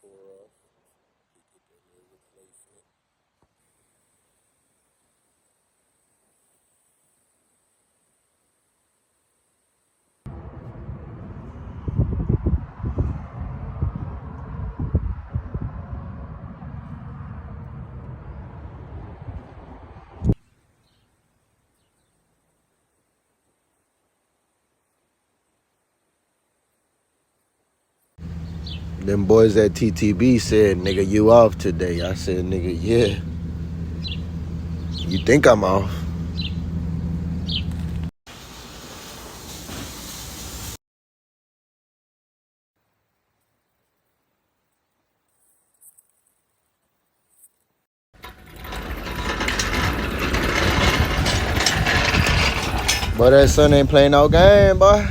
tore off. You get that little replacement. Them boys at TTB said, nigga, you off today. I said, nigga, yeah. You think I'm off? But that son ain't playing no game, boy.